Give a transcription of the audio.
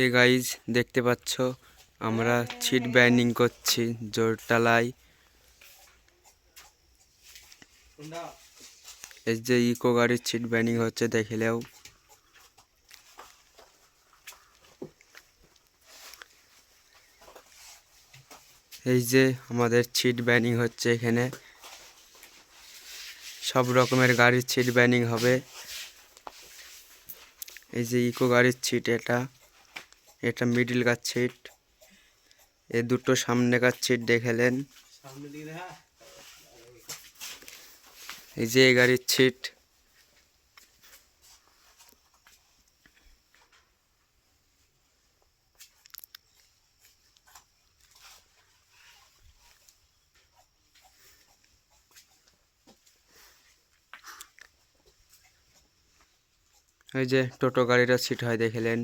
এ guys দেখতে পাচ্ছ আমরা সিট বাইন্ডিং করছি জোরটালাই। এই যে ইকো গাড়ির সিট বাইন্ডিং হচ্ছে দেখিলেও। এই যে আমাদের সিট বাইন্ডিং হচ্ছে এখানে, সব রকমের গাড়ির সিট বাইন্ডিং হবে। এই যে ইকো গাড়ির সিট, এটা মিডিল কার সিট, এ দুটো সামনেকার সিট দেখালেন। এই যে এই গাড়ির সিট, এই যে টোটো গাড়িটা সিট হয় দেখিলেন।